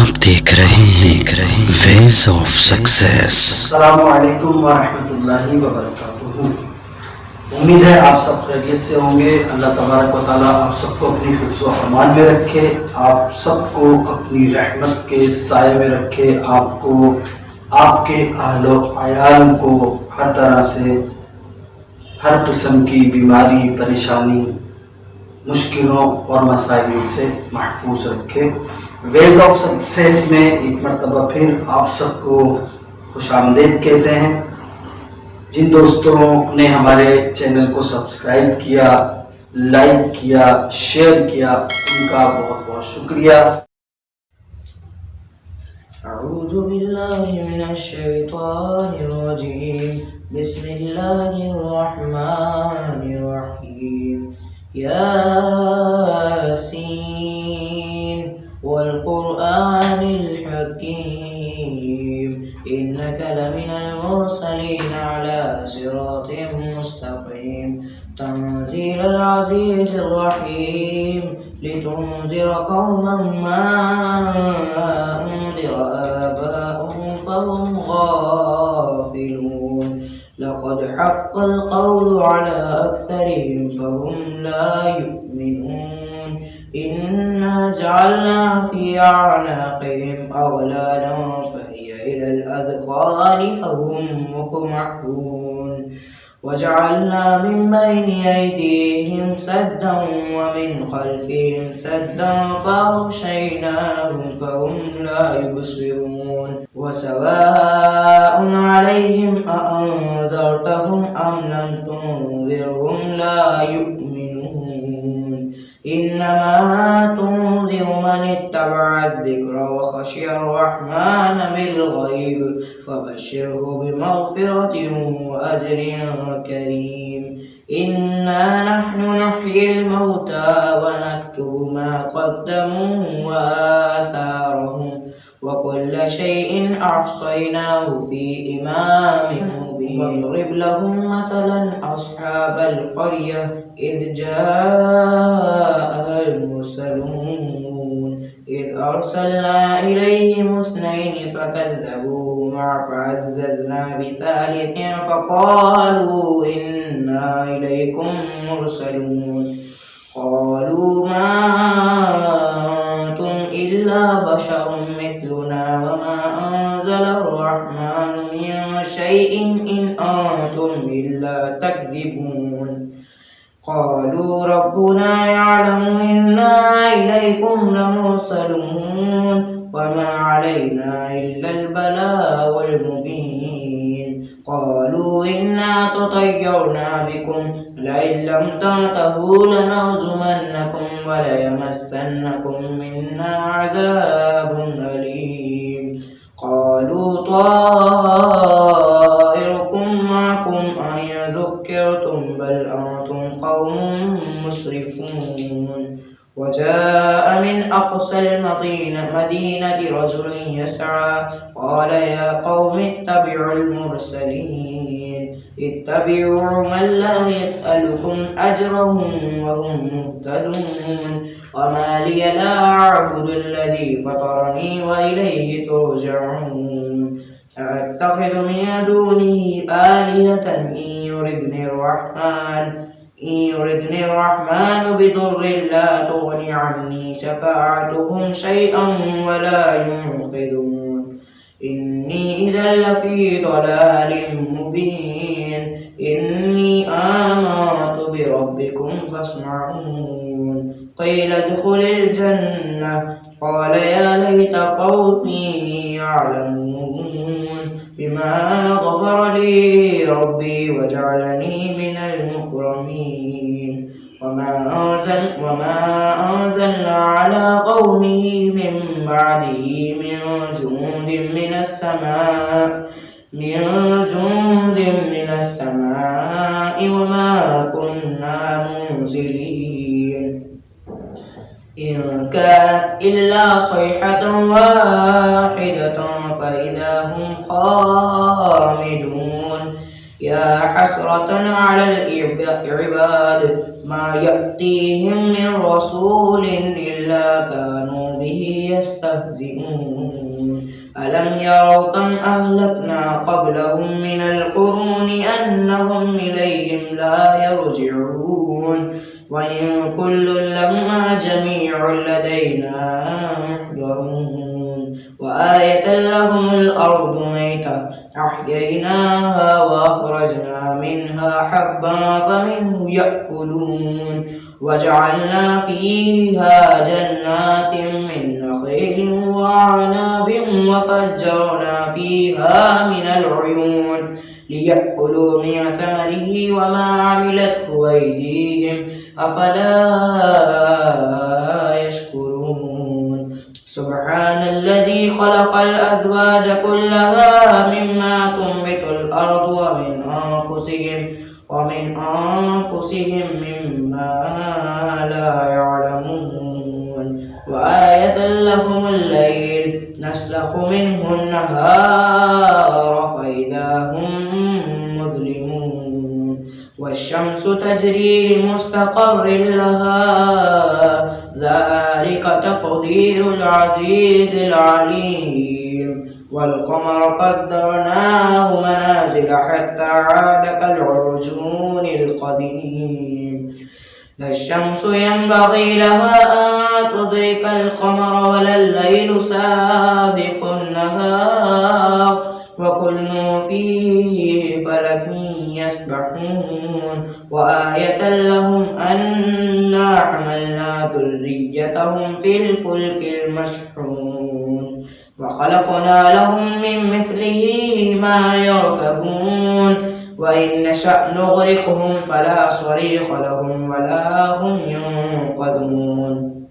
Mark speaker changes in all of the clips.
Speaker 1: आप देख रहे हैं वेज ऑफ सक्सेस।
Speaker 2: अस्सलामु अलैकुम व रहमतुल्लाहि व बरकातुहू। उम्मीद है आप सब खैरियत से होंगे। अल्लाह तबारक व तआला आप सबको अपनी हिफ्ज़ व अमान में रखे, आप सबको अपनी रहमत के साए में रखे, आपको आपके अहलो अयाल को हर तरह से हर किस्म की बीमारी, परेशानी, मुश्किलों और मसाइल से महफूज रखे। वेज ऑफ सक्सेस में एक मरतबा फिर आप सबको खुशामदीद कहते हैं। जिन दोस्तों ने हमारे चैनल को सब्सक्राइब किया, लाइक किया, शेयर किया, उनका बहुत बहुत शुक्रिया।
Speaker 3: अऊज़ु बिल्लाहि मिनश शैतानिर रजीम। बिस्मिल्लाहिर रहमानिर रहीम। यासीन वल क़ुरआनिल हकीम इन्नका लमिनल मुरसलीन अला सिरातिम मुस्तक़ीम तंज़ीलुल अज़ीज़िर रहीम लितुनज़िरा क़ौमन मा उनज़िरा आबाउहुम फ़हुम गाफ़िलून लक़द हक़्क़ल क़ौलु अला अक्सरिहिम फ़हुम ला युमिनून इन्ना जअलना फ़ी अअनाक़िहिम अग़लालन फ़हिय इलल अज़क़ानि फ़हुम मुक़महून वजअलना मिन बैनि अयदीहिम सद्दन वमिन खल्फिहिम सद्दन फ़अग़शयनाहुम फ़हुम ला युबसिरून वसवाअन अलैहिम अअन्ज़रतहुम अम लम तुनज़िरहुम ला युमिनून इन्नमा तुनज़िरु मन इत्तबअ अज़्ज़िक्र व खशिय अर्रहमान बिल-ग़ैब फबश्शिरहु बिमग़फ़िरतिन व अज्रिन करीम। इन्ना नहनु नुह्यिल मौता व नक्तुबु मा क़द्दमू व आथारहुम व कुल्ल शैइन अहसयनाहु फ़ी इमामिन मुबीन। वضرب लहुम मसलन अस्हाबल क़र्यह इज़ जाअहल मुरसलून इज़ अरसलना इलैहिम इस्नैनि फ़कज़्ज़बूहुमा फ़अज़्ज़ज़ना बिसालिसिन फ़क़ालू इन्ना इलैकुम मुरसलून क़ालू मा अंतुम इल्ला बशरुम मिथलुना वमा अंज़लर रहमानु मिन शैइन इन अंतुम इल्ला तकज़िबून क़ालू रब्बुना यअलमु इन्ना इलैकुम लमुरसलून वमा अलैना इल्लल बलागुल मुबीन क़ालू इन्ना ततय्यरना बिकुम लइन लम तंतहू लनरजुमन्नकुम व लयमस्सन्नकुम मिन्ना अज़ाबुन अलीम क़ालू ताइरुकुम मअकुम अयज़ुक्किरतुम बल अंतुम क़ौमुम मुस्रिफून वजाअ मिन अक़सल मदीनति रजुलुन यसअ क़ाल या क़ौमि इत्तबिउल मुरसलीन इत्तबिउ मन ला यसअलुकुम अजरन व हुम मुहतदून वमा लिय ला अअबुदुल्लज़ी फ़तरनी व इलैहि तुरजऊन अअत्तख़िज़ु मिन दूनिही आलिहतन इन युरिदनि अर्रहमानु बिदुर्रिन ला तुग़नि अन्नी शफ़ाअतुहुम शैअन व ला युनक़िज़ून इन्नी इज़न लफ़ी ضलालिम मुबीन इन्नी आमनतु बिरब्बिकुम फ़स्मऊन क़ील उद्ख़ुलिल जन्नह क़ाल या लैत क़ौमी यअलमून बिमा ग़फ़र ली रब्बी वजअलनी मिनल मुकरमीन वमा अंज़लना अला क़ौमिही मिन बअदिही मिन जुंदिन मिनस समाइ वमा कुन्ना मुनज़िलीन इन कानत इल्ला सयहतन वाहिदतन फ़इज़ा हुम ख़ामिदून या हसरतन अलल इबाद मा यअतीहिम मिन रसूलिन इल्ला कानू به يستهزئون ألم يروا كم أهلكنا قبلهم من القرون أنهم إليهم لا يرجعون وإن كل لما جميع لدينا محضرون وآية لهم الأرض ميتة أحييناها وأخرجنا منها حبا فمنه يأكلون وجعلنا فيها جنات من نخيل وأعناب وفجرنا فيها من العيون ليأكلوا من ثمره وما عملته أيديهم أفلا يشكرون سبحان الذي خلق الأزواج كلها مما تنبت الأرض ومن أنفسهم مما لا يعلمون وآية لهم الليل نسلخ منه النهار فإذا هم مظلمون والشمس تجري لمستقر لها ذلك تقدير العزيز العليم والقمر قدرناه منازل حتى عاد كالعرجون القديم لا الشمس ينبغي لها أن تدرك القمر ولا الليل سابق النهار وكل في فلك يسبحون وآية لهم أنا حملنا ذريتهم في الفلك المشحون وخلقنا لهم من مثله ما يركبون وإن نشأ نغرقهم فلا صريخ لهم ولا هم ينقذون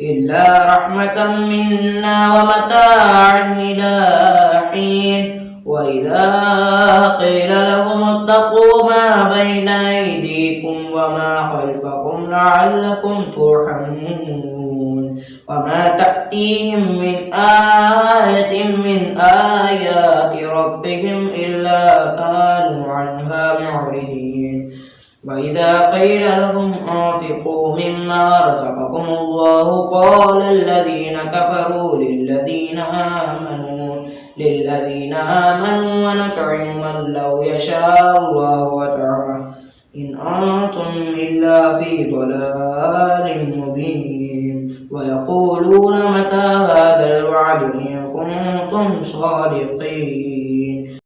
Speaker 3: إلا رحمة منا ومتاعا إلى حين وإذا قيل لهم اتقوا ما بين أيديكم وما خلفكم لعلكم ترحمون وما تأتيهم من آية من آيات ربهم إلا كانوا عنها معرضين وإذا قيل لهم أنفقوا مما رزقكم الله قال الذين كفروا للذين آمنوا ونطعم من لو يشاء الله وطعمه إن أنتم إلا في ضلال مبين ويقولون متى هذا الوعد إن كنتم صادقين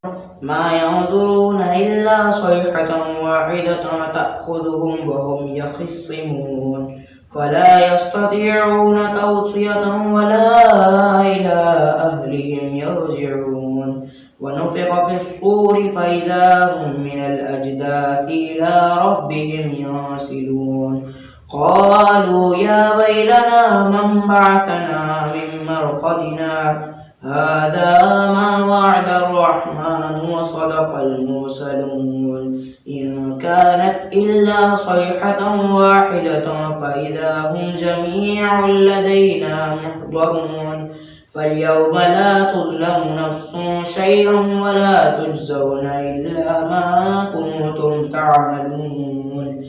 Speaker 3: ما ينظرون إلا صيحة واحدة تأخذهم وهم يخصمون فلا يستطيعون توصية ولا إلى أهلهم يرجعون ونفخ في الصور فإذا هم من الأجداث إلى ربهم ينسلون قالوا يا ويلنا من بعثنا من مرقدنا هذا ما وعد الرحمن وصدق المرسلون إن كانت إلا صيحة واحدة فإذا هم جميع لدينا محضرون فاليوم لا تظلم نفس شيئا ولا تجزون إلا ما كنتم تعملون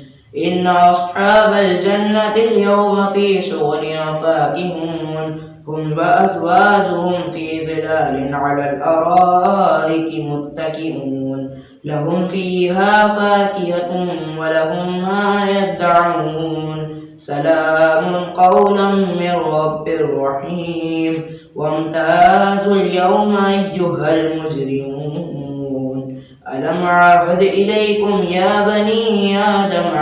Speaker 3: إن أصحاب الجنة اليوم في شغل فاكهون هم وأزواجهم في ظلال على الأرائك متكئون لهم فيها فاكهة ولهم ما يدعون سلام قولا من رب رحيم وامتازوا اليوم أيها المجرمون ألم أعهد إليكم يا بني آدم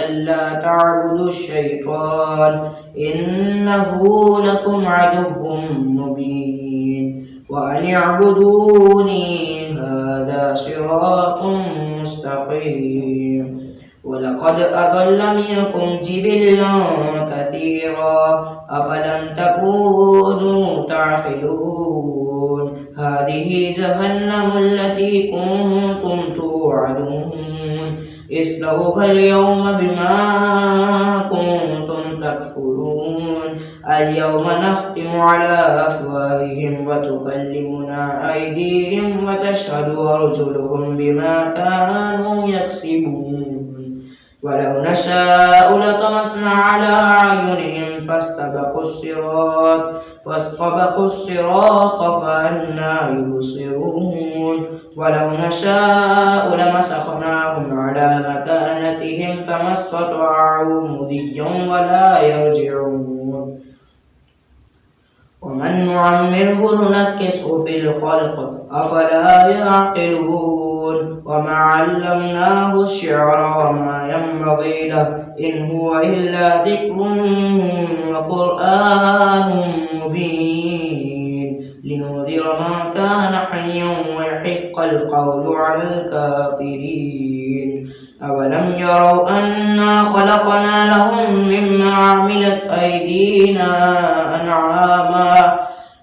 Speaker 3: ألا تعبدوا الشيطان إنه لكم عدو مبين وأن اعبدوني هذا صراط مستقيم ولقد أضل منكم جبلا كثيرا أفلم تكونوا تعقلون هذه جهنم التي كنتم توعدون اصلوها اليوم بما كنتم تكفرون اليوم نختم على أفواههم وتكلمنا أيديهم وتشهد أرجلهم بما كانوا يكسبون ولو نشاء لطمسنا على أعينهم فاستبقوا الصراط فأنى يبصرون ولو نشاء لمسخناهم على مكانتهم فما استطاعوا مضيا ولا يرجعون ومن نعمره ننكسه في الخلق أفلا يعقلون وما علمناه الشعر وما ينبغي له إن هو إلا ذكر وقرآن مبين لينذر من كان حيا ويحق القول على الكافرين أولم يروا أنا خلقنا لهم مما عملت أيدينا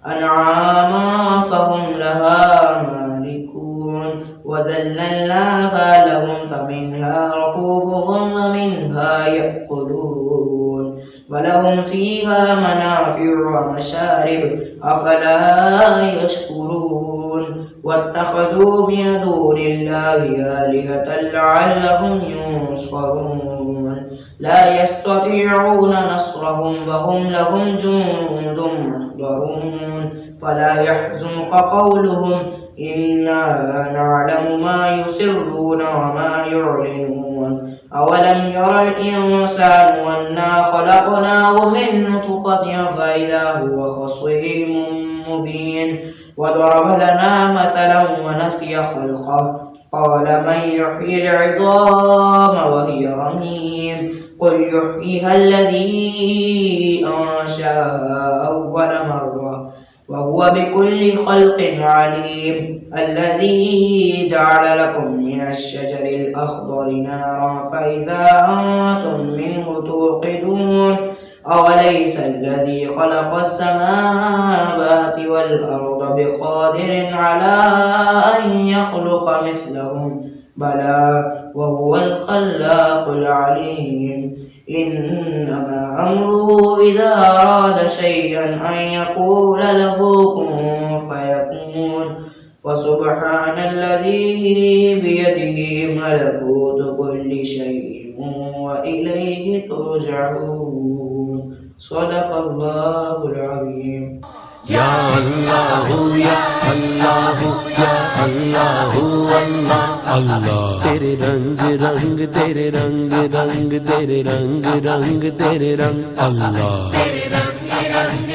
Speaker 3: أنعاما فهم لها مالكون وذللناها لهم فمنها ركوبهم ومنها يأكلون ولهم فيها منافع ومشارب أفلا يشكرون واتخذوا من دون الله آلهة لعلهم ينصرون لا يستطيعون نصرهم وهم لهم جند محضرون فلا يحزنك قولهم إنا نعلم ما يسرون وما يعلنون أولم ير الإنسان أنا خلقناه من نطفة فإذا هو خصيم مبين وضرب لنا مثلا ونسي خلقه قال من يحيي العظام وهي رميم قل يحييها الذي أنشأها أول مرة وهو بكل خلق عليم الذي جعل لكم من الشجر الأخضر نارا فإذا أنتم منه توقدون أوليس الذي خلق السماوات والأرض بقادر على أن يخلق مثلهم بلى وهو الخلاق العليم إنما أمره إذا أراد شيئا أن يقول له كن فيكون فسبحان الذي بيده ملكوت كل شيء وإليه ترجعون صدق الله العظيم
Speaker 4: या अल्लाह या अल्लाह या अल्लाह अल्लाह अल्लाह तेरे रंग रंग तेरे रंग रंग तेरे रंग रंग तेरे रंग अल्लाह तेरे रंग रंग